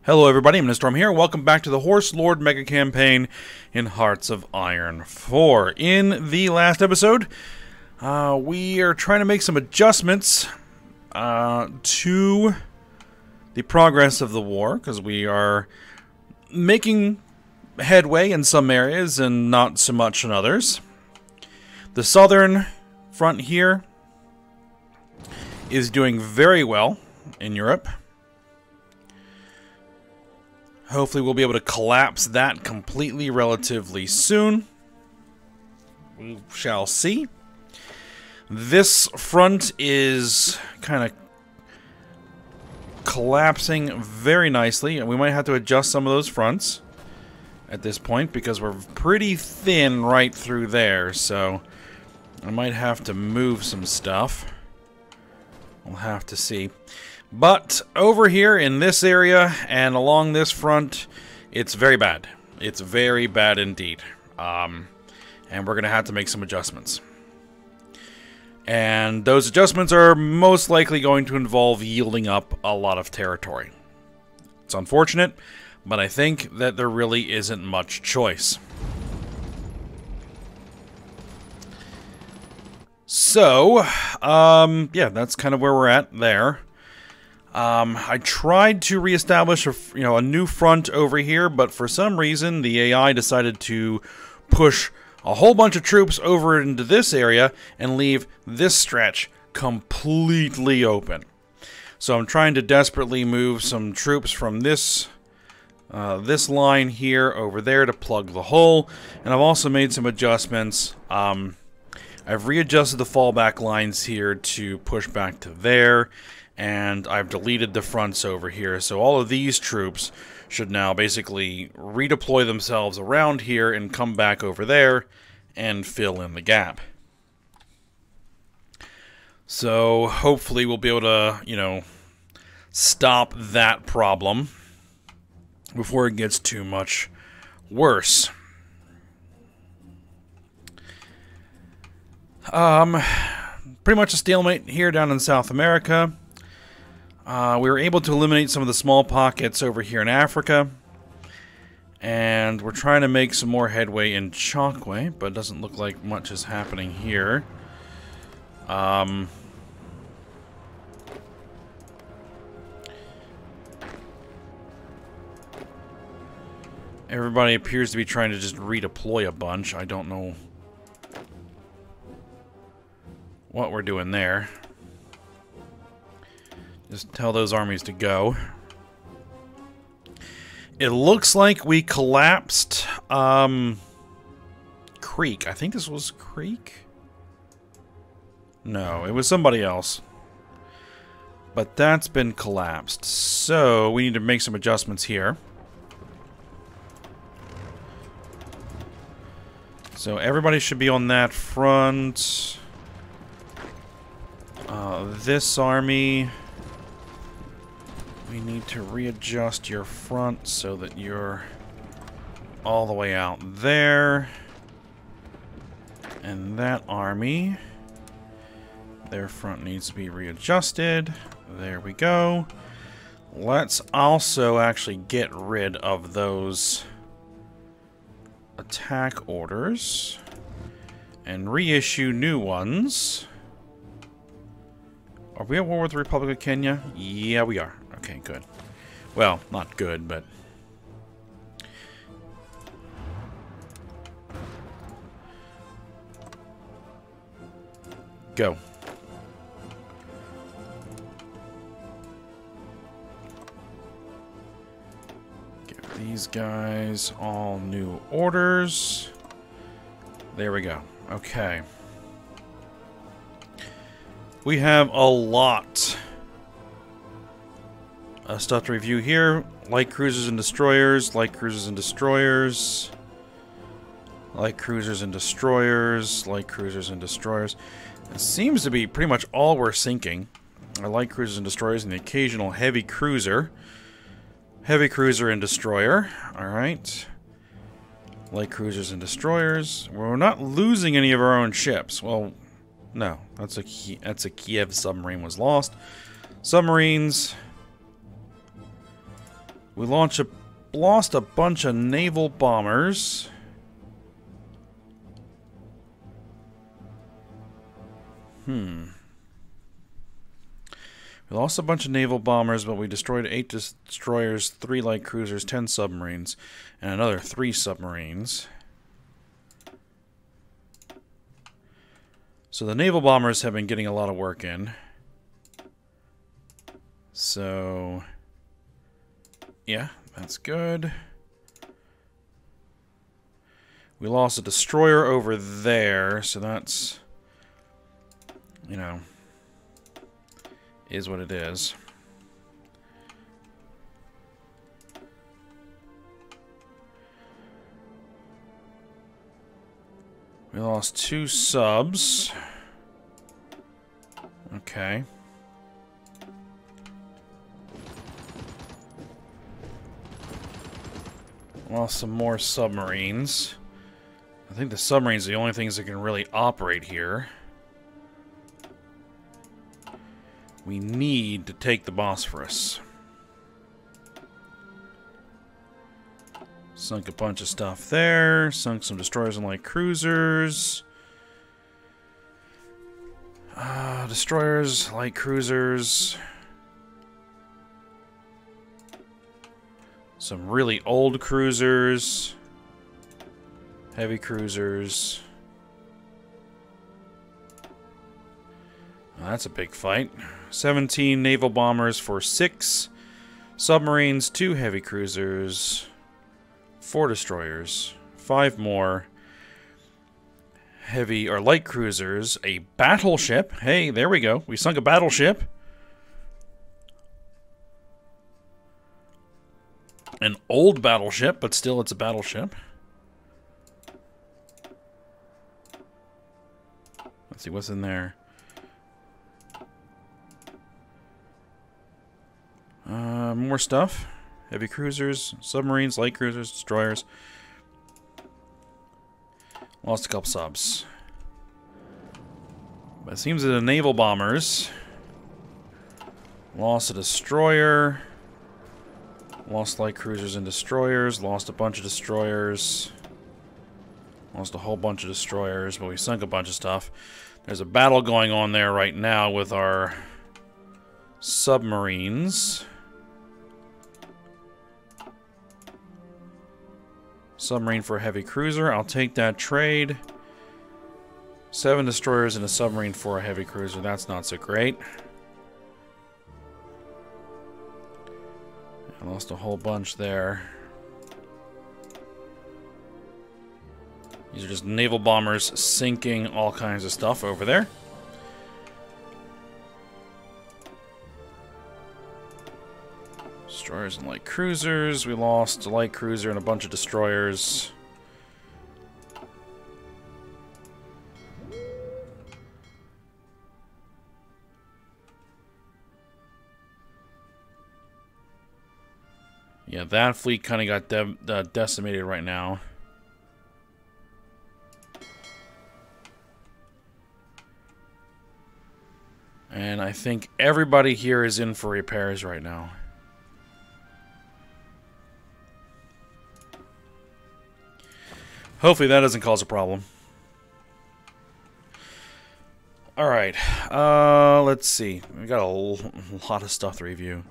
Hello everybody, I'm Storm here. Welcome back to the Horse Lord Mega Campaign in Hearts of Iron 4. In the last episode, we are trying to make some adjustments to the progress of the war, because we are making headway in some areas and not so much in others. The southern front here is doing very well in Europe. Hopefully we'll be able to collapse that completely relatively soon. We shall see. This front is kind of collapsing very nicely, and we might have to adjust some of those fronts at this point because we're pretty thin right through there, so I might have to move some stuff. We'll have to see. But over here in this area and along this front, it's very bad. It's very bad indeed. And we're going to have to make some adjustments. And those adjustments are most likely going to involve yielding up a lot of territory. It's unfortunate, but I think that there really isn't much choice. So, yeah, that's kind of where we're at there. I tried to reestablish a new front over here, but for some reason the AI decided to push a whole bunch of troops over into this area and leave this stretch completely open. So I'm trying to desperately move some troops from this line here over there to plug the hole, and I've also made some adjustments. I've readjusted the fallback lines here to push back to there. And I've deleted the fronts over here, so all of these troops should now basically redeploy themselves around here and come back over there and fill in the gap. So hopefully we'll be able to, stop that problem before it gets too much worse. Pretty much a stalemate here down in South America. We were able to eliminate some of the small pockets over here in Africa. And we're trying to make some more headway in Chokwe, but it doesn't look like much is happening here. Everybody appears to be trying to just redeploy a bunch. I don't know what we're doing there. Just tell those armies to go. It looks like we collapsed Creek. I think this was Creek? No, it was somebody else. But that's been collapsed. So we need to make some adjustments here. So everybody should be on that front. This army... We need to readjust your front so that you're all the way out there. And that army, their front needs to be readjusted. There we go. Let's also actually get rid of those attack orders and reissue new ones. Are we at war with the Republic of Kenya? Yeah, we are. Okay, good. Well, not good, but... Go. Give these guys all new orders. There we go. Okay. We have a lot stuff to review here. Light cruisers and destroyers, light cruisers and destroyers, light cruisers and destroyers, light cruisers and destroyers. It seems to be pretty much all we're sinking. Our light cruisers and destroyers and the occasional heavy cruiser. Heavy cruiser and destroyer. Alright. Light cruisers and destroyers. We're not losing any of our own ships. Well, no. That's a Kiev submarine was lost. Submarines. We lost a bunch of naval bombers. We lost a bunch of naval bombers, but we destroyed 8 destroyers, 3 light cruisers, 10 submarines, and another 3 submarines. So the naval bombers have been getting a lot of work in. So, yeah, that's good. We lost a destroyer over there, so that's, you know, is what it is. We lost 2 subs. Okay. Lost some more submarines. I think the submarines are the only things that can really operate here. We need to take the Bosphorus. Sunk a bunch of stuff there. Sunk some destroyers and light cruisers. Destroyers, light cruisers. Some really old cruisers. Heavy cruisers. That's a big fight. 17 naval bombers for 6 submarines, 2 heavy cruisers, 4 destroyers, 5 more heavy or light cruisers, a battleship. Hey, there we go. We sunk a battleship. An old battleship, but still it's a battleship. Let's see what's in there. More stuff. Heavy cruisers, submarines, light cruisers, destroyers. Lost a couple subs. But it seems that the naval bombers lost a destroyer. Lost light cruisers and destroyers. Lost a bunch of destroyers. Lost a whole bunch of destroyers, but we sunk a bunch of stuff. There's a battle going on there right now with our submarines. Submarine for a heavy cruiser. I'll take that trade. 7 destroyers and a submarine for a heavy cruiser. That's not so great. I lost a whole bunch there. These are just naval bombers sinking all kinds of stuff over there. Destroyers and light cruisers. We lost a light cruiser and a bunch of destroyers. Yeah, that fleet kind of got decimated right now. And I think everybody here is in for repairs right now. Hopefully that doesn't cause a problem. Alright, let's see. We got a lot of stuff to review.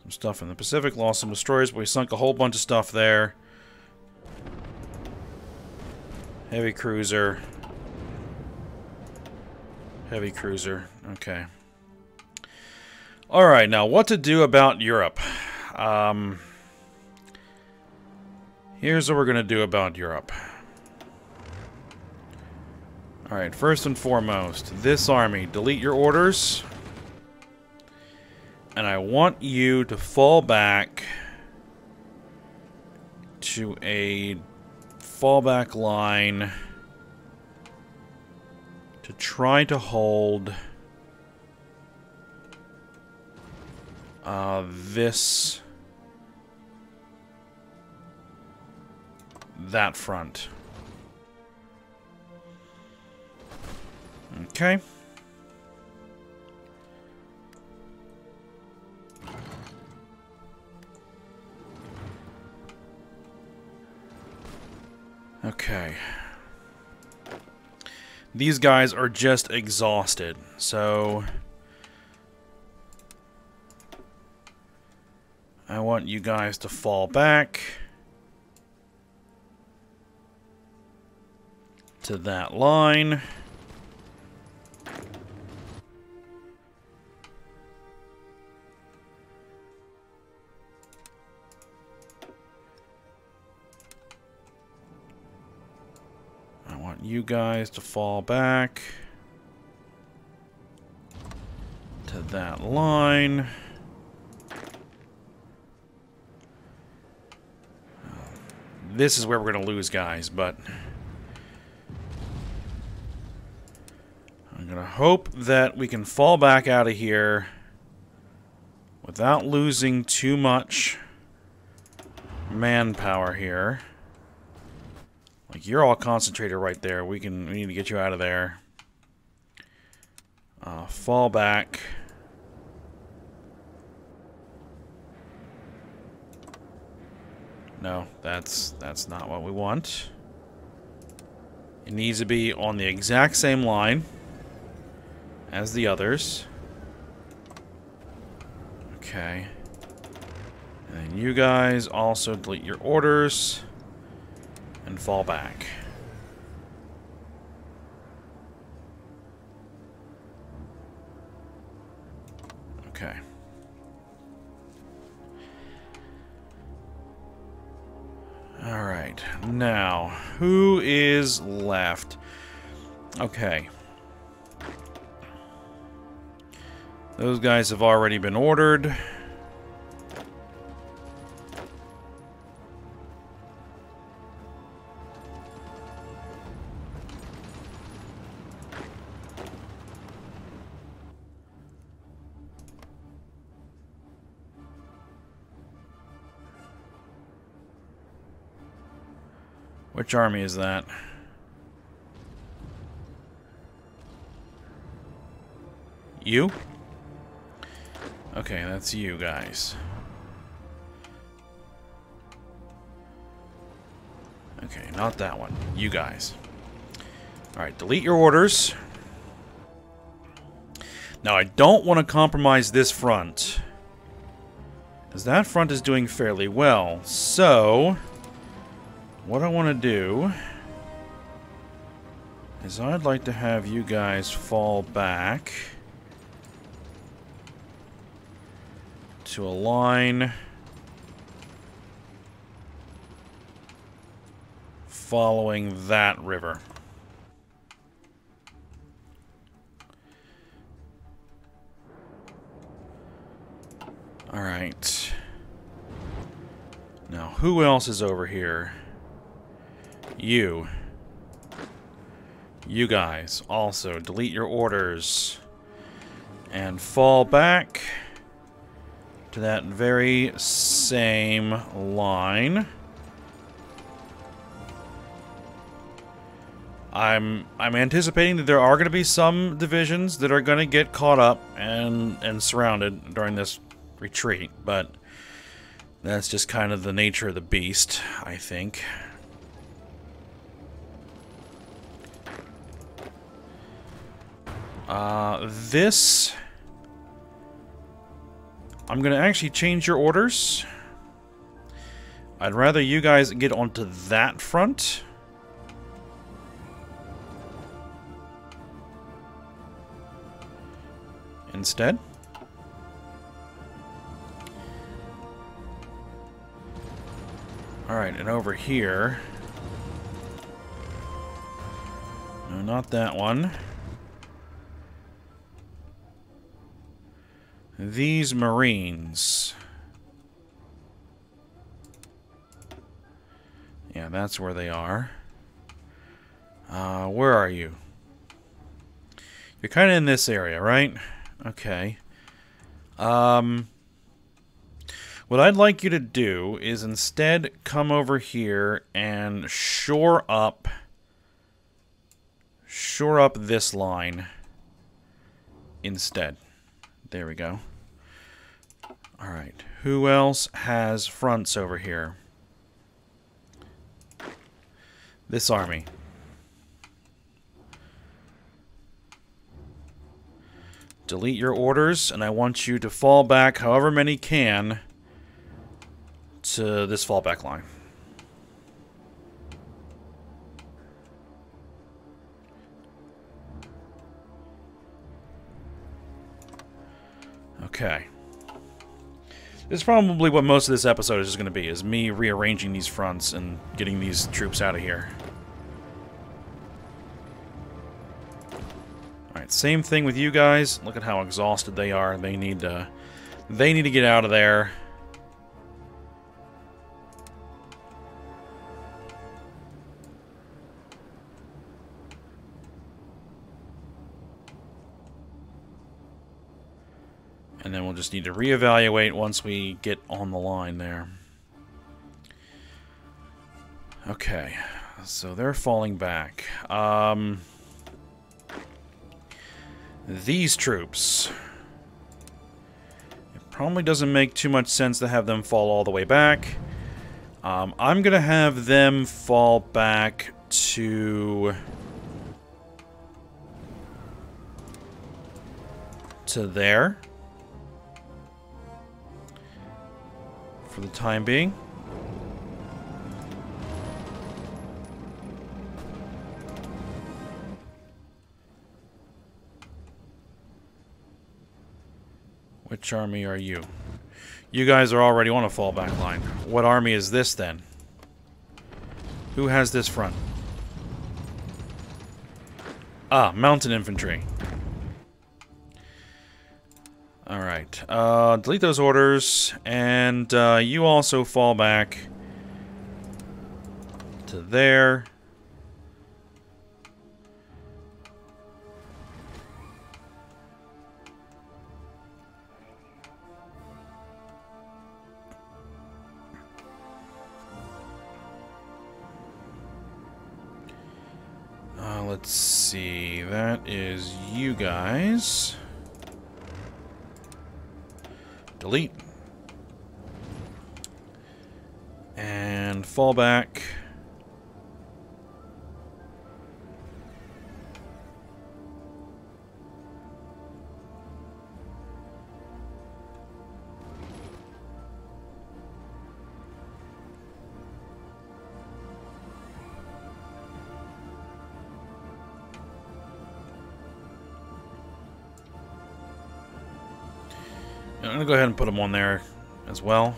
Some stuff in the Pacific, lost some destroyers, but we sunk a whole bunch of stuff there. Heavy cruiser. Heavy cruiser. Okay. Alright, now what to do about Europe. Here's what we're going to do about Europe. Alright, first and foremost, this army, delete your orders. And I want you to fall back to a fallback line to try to hold that front. Okay. Okay. These guys are just exhausted, so I want you guys to fall back to that line. I want you guys to fall back to that line. This is where we're going to lose, guys, but I'm going to hope that we can fall back out of here without losing too much manpower here. Like, you're all concentrated right there. We need to get you out of there. Fall back. No, that's not what we want. It needs to be on the exact same line as the others. Okay. And then you guys also delete your orders and fall back. Okay. Alright, now, who is left? Okay. Those guys have already been ordered. Which army is that? You? Okay, that's you guys. Okay, not that one. You guys. Alright, delete your orders. Now, I don't want to compromise this front, because that front is doing fairly well. So, what I want to do is I'd like to have you guys fall back to a line following that river. All right. Now, who else is over here? You. You guys also delete your orders and fall back to that very same line. I'm anticipating that there are going to be some divisions that are going to get caught up and surrounded during this retreat, but that's just kind of the nature of the beast, I think. This... I'm going to actually change your orders. I'd rather you guys get onto that front. Instead. Alright, and over here... No, not that one. These Marines. Yeah, that's where they are. Where are you? You're kind of in this area, right? Okay. What I'd like you to do is instead come over here and shore up this line instead. There we go. Alright, who else has fronts over here? This army. Delete your orders, and I want you to fall back however many can to this fallback line. Okay. This is probably what most of this episode is going to be, is me rearranging these fronts and getting these troops out of here. Alright, same thing with you guys. Look at how exhausted they are. They need to get out of there. And then we'll just need to reevaluate once we get on the line there. Okay, so they're falling back. These troops. It probably doesn't make too much sense to have them fall all the way back. I'm going to have them fall back to there. For the time being. Which army are you? You guys are already on a fallback line. What army is this then? Who has this front? Ah, mountain infantry. Alright, delete those orders, and you also fall back to there. Let's see, that is you guys. Delete. And fall back. I'm going to go ahead and put them on there as well.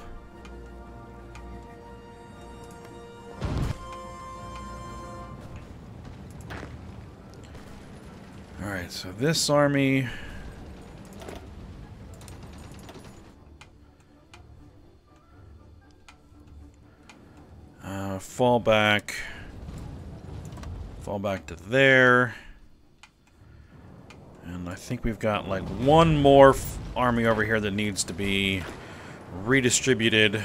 Alright, so this army... fall back to there. And I think we've got like one more army over here that needs to be redistributed.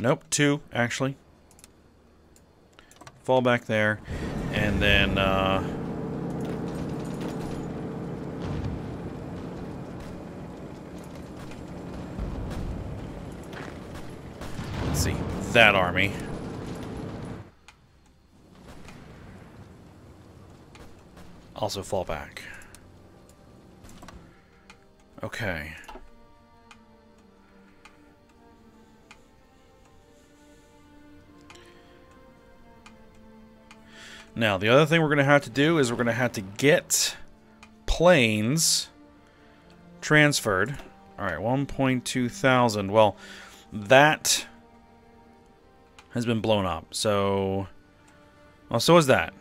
Nope, two, actually. Fall back there. And then, let's see, that army. Also fall back. Okay. Now, the other thing we're going to have to do is we're going to have to get planes transferred. Alright, 1.2 thousand. Well, that has been blown up. So, well, so is that.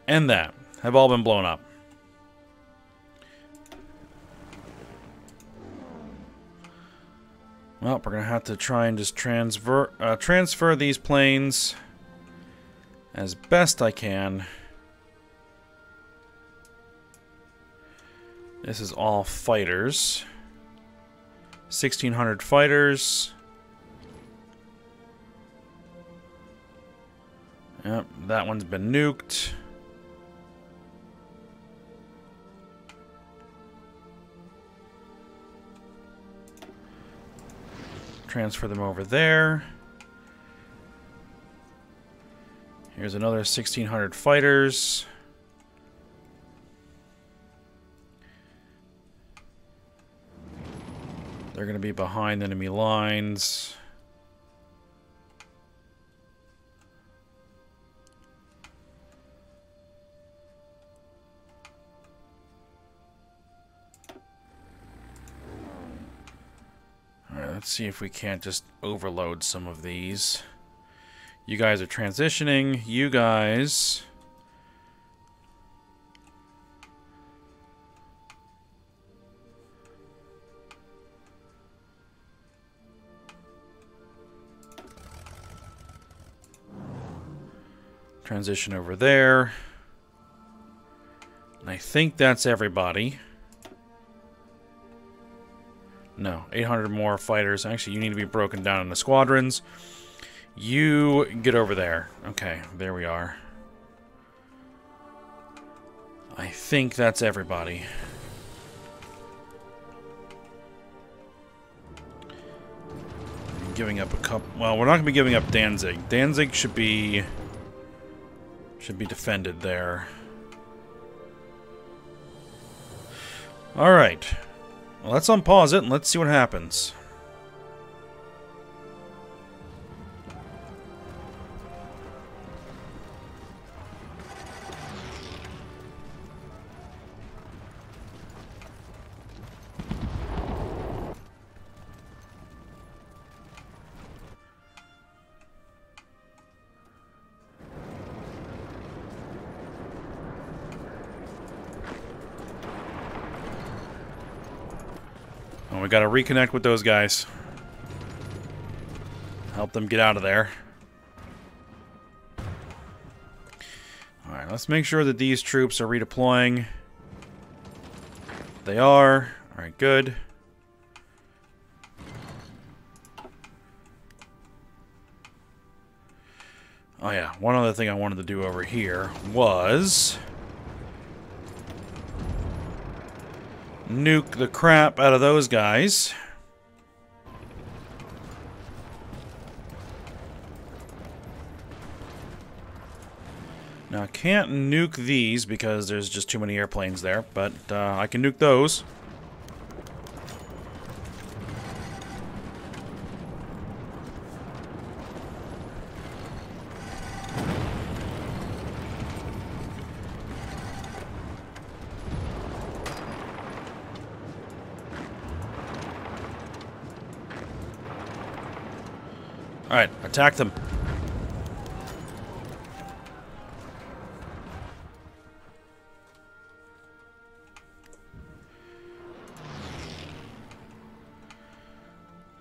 And that have all been blown up. Well, we're going to have to try and just transfer these planes as best I can. This is all fighters. 1,600 fighters. Yep, that one's been nuked. Transfer them over there. Here's another 1,600 fighters. They're going to be behind enemy lines. Alright, let's see if we can't just overload some of these. You guys are transitioning. You guys... transition over there. And I think that's everybody. No, 800 more fighters. Actually, you need to be broken down into squadrons. You get over there. Okay, there we are. I think that's everybody. I'm giving up a couple... Well, we're not going to be giving up Danzig. Danzig should be defended there. Alright. Well, let's unpause it and let's see what happens. We gotta reconnect with those guys. Help them get out of there. Alright, let's make sure that these troops are redeploying. They are. Alright, good. Oh yeah, one other thing I wanted to do over here was... nuke the crap out of those guys. Now, I can't nuke these because there's just too many airplanes there, but I can nuke those. Alright, attack them.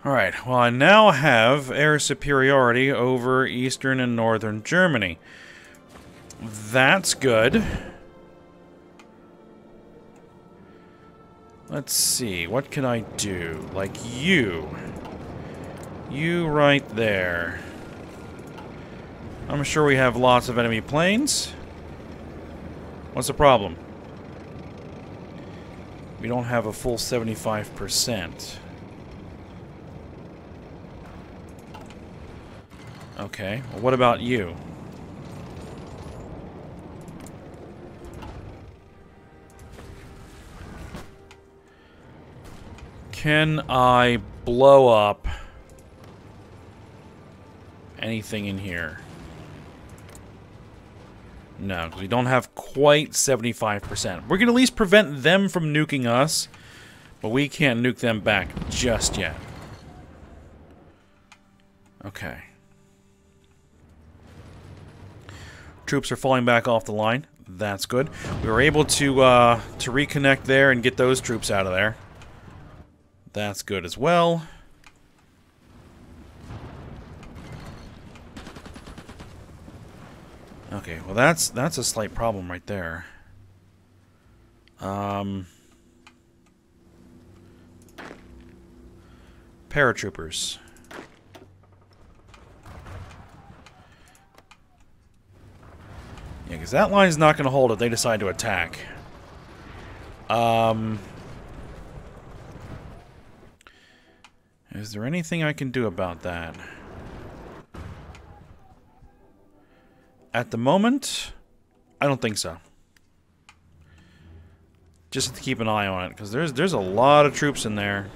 Alright, well I now have air superiority over eastern and northern Germany. That's good. Let's see, what can I do? Like you. You right there. I'm sure we have lots of enemy planes. What's the problem? We don't have a full 75%. Okay, well, what about you? Can I blow up anything in here? No, because we don't have quite 75%. We can at least prevent them from nuking us, but we can't nuke them back just yet. Okay. Troops are falling back off the line. That's good. We were able to reconnect there and get those troops out of there. That's good as well. Okay, well that's a slight problem right there. Paratroopers. Yeah, because that line's not going to hold if they decide to attack. Is there anything I can do about that? At the moment, I don't think so. Just have to keep an eye on it, because there's a lot of troops in there.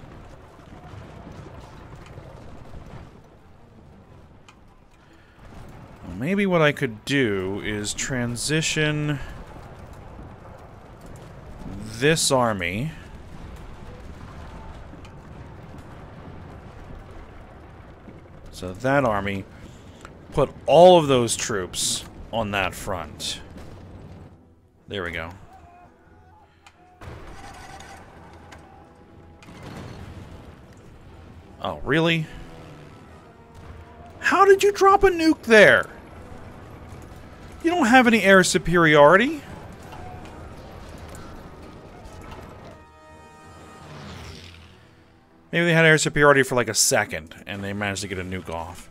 Well, maybe what I could do is transition this army. So that army, put all of those troops on that front. There we go. Oh, really? How did you drop a nuke there? You don't have any air superiority. Maybe they had air superiority for like a second, and they managed to get a nuke off.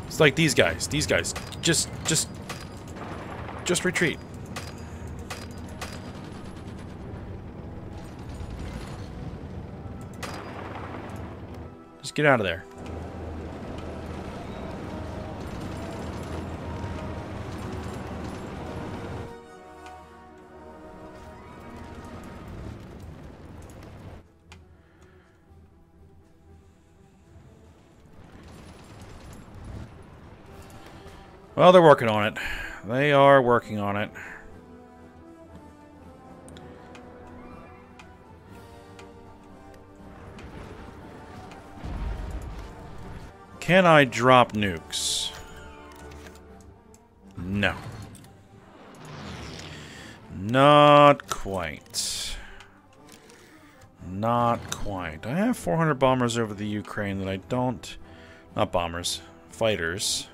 It's like these guys. These guys. Just retreat. Just get out of there. Well, they're working on it. They are working on it. Can I drop nukes? No. Not quite. Not quite. I have 400 bombers over the Ukraine that I don't... Not bombers. Fighters.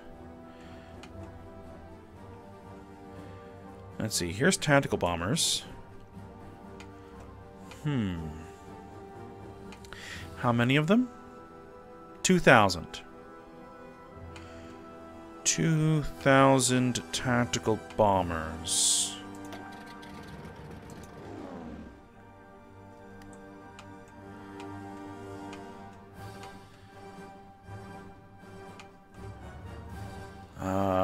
Let's see, here's tactical bombers. How many of them? 2,000. 2,000 tactical bombers.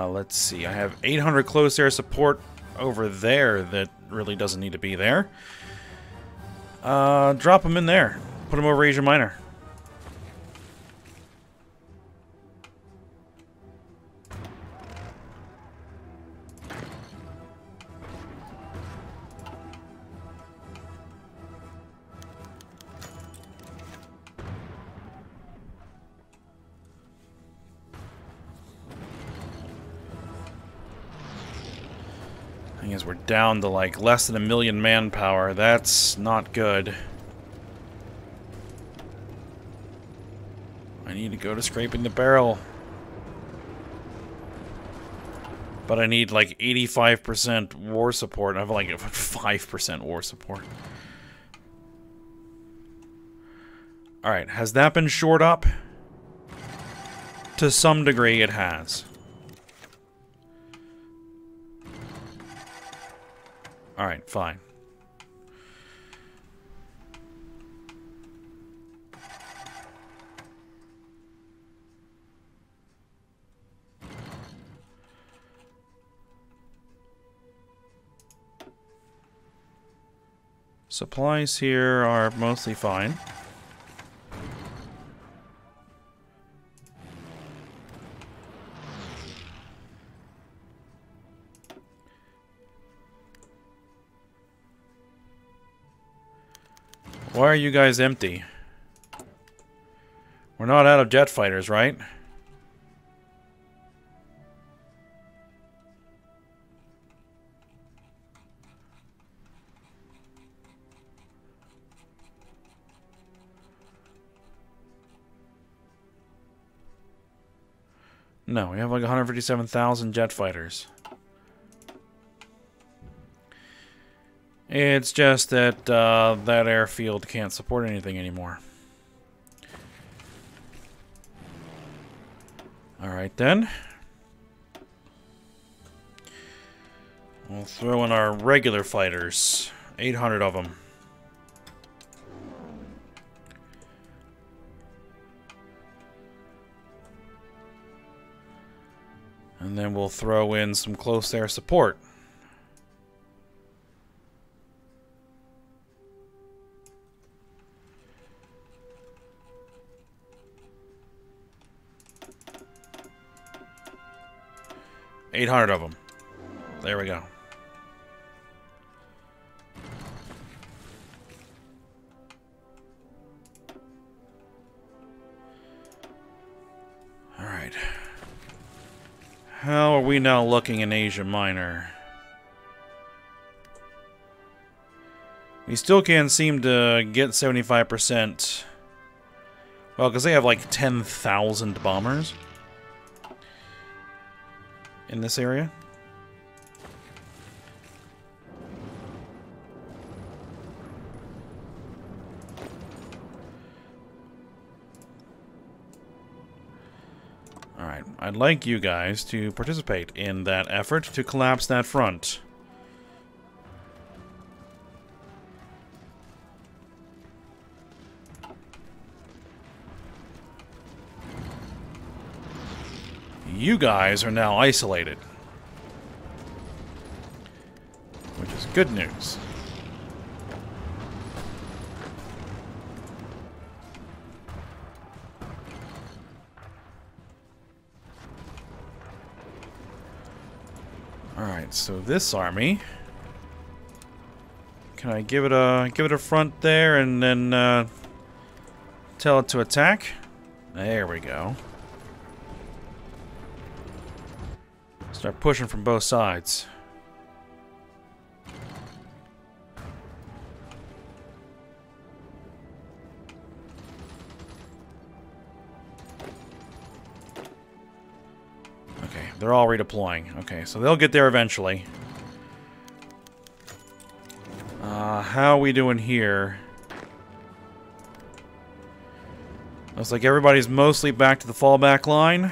Let's see, I have 800 close air support over there that really doesn't need to be there. Drop them in there. Put them over Asia Minor. Thing is, we're down to like less than 1 million manpower. That's not good. I need to go to scraping the barrel. But I need like 85% war support. I have like 5% war support. Alright, has that been shored up? To some degree it has. Alright, fine. Supplies here are mostly fine. Why are you guys empty? We're not out of jet fighters, right? No, we have like 157,000 jet fighters. It's just that that airfield can't support anything anymore. Alright then. We'll throw in our regular fighters. 800 of them. And then we'll throw in some close air support. $800 of them. There we go. All right. How are we now looking in Asia Minor? We still can't seem to get 75%. Well, because they have like 10,000 bombers in this area. Alright, I'd like you guys to participate in that effort to collapse that front. You guys are now isolated, which is good news. All right, so this army, can I give it a front there and then tell it to attack? There we go. Start pushing from both sides. Okay, they're all redeploying. Okay, so they'll get there eventually. How are we doing here? Looks like everybody's mostly back to the fallback line.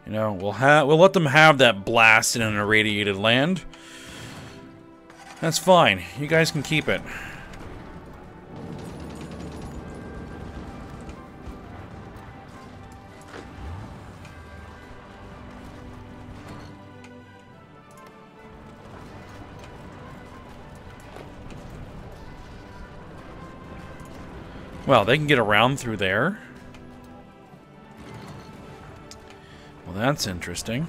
You know, we'll let them have that blast in an irradiated land. That's fine. You guys can keep it. Well, they can get around through there. Well, that's interesting.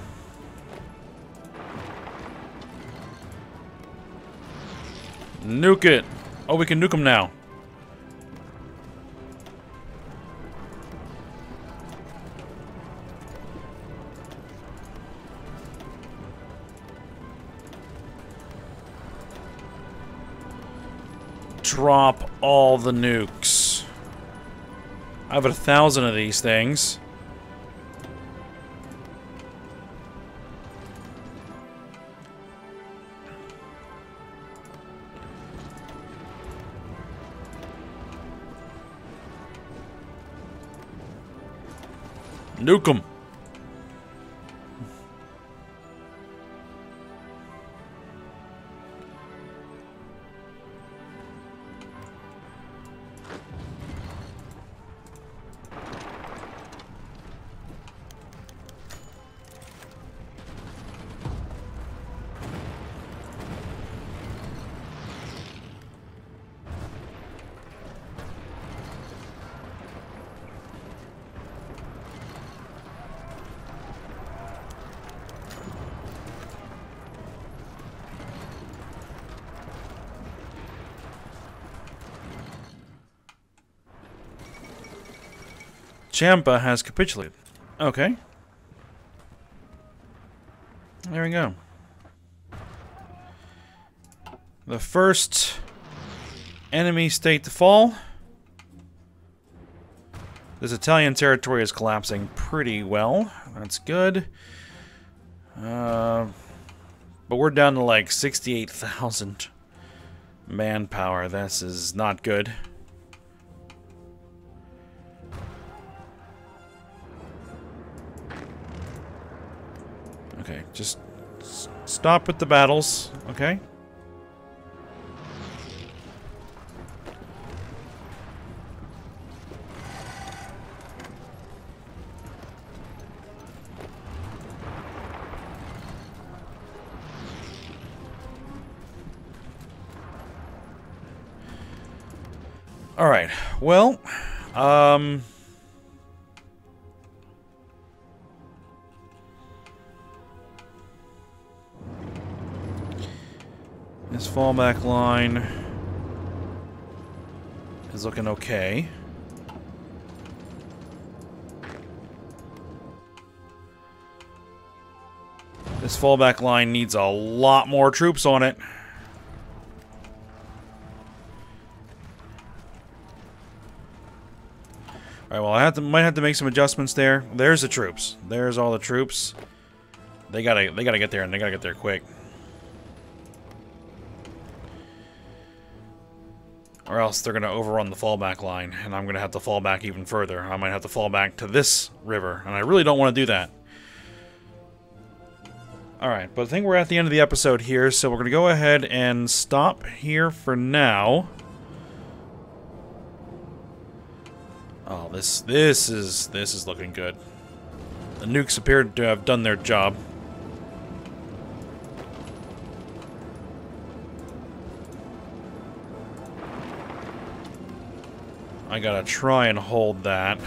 Nuke it! Oh, we can nuke them now. Drop all the nukes. I have 1,000 of these things. Nuke 'em. Champa has capitulated. Okay. There we go. The first enemy state to fall. This Italian territory is collapsing pretty well. That's good. But we're down to like 68,000 manpower. This is not good. Okay, just stop with the battles, okay? Alright, well, this fallback line is looking okay. This fallback line needs a lot more troops on it. Alright, well, might have to make some adjustments there. There's the troops. There's all the troops. They gotta get there, and they gotta get there quick. Or else they're gonna overrun the fallback line, and I'm gonna have to fall back even further. I might have to fall back to this river, and I really don't want to do that. Alright, but I think we're at the end of the episode here, so we're going to go ahead and stop here for now. Oh, this is looking good. The nukes appear to have done their job. I gotta try and hold that.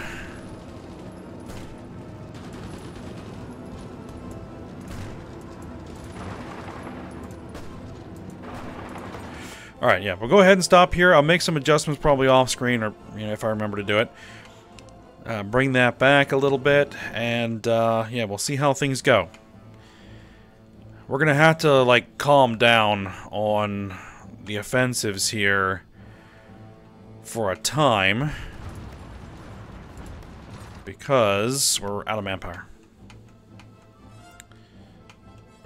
Alright, yeah, we'll go ahead and stop here. I'll make some adjustments probably off screen, or if I remember to do it. Bring that back a little bit, and yeah, we'll see how things go. We're gonna have to, like, calm down on the offensives here for a time, because we're out of manpower.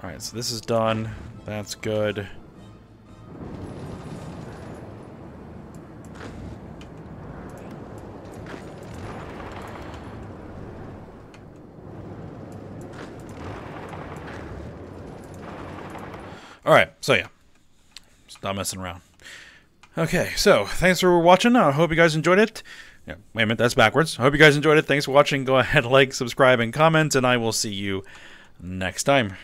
Alright, so this is done. That's good. Alright, so yeah. Stop messing around. Okay, so thanks for watching. I hope you guys enjoyed it. Yeah, wait a minute, that's backwards. I hope you guys enjoyed it. Thanks for watching. Go ahead, like, subscribe, and comment, and I will see you next time.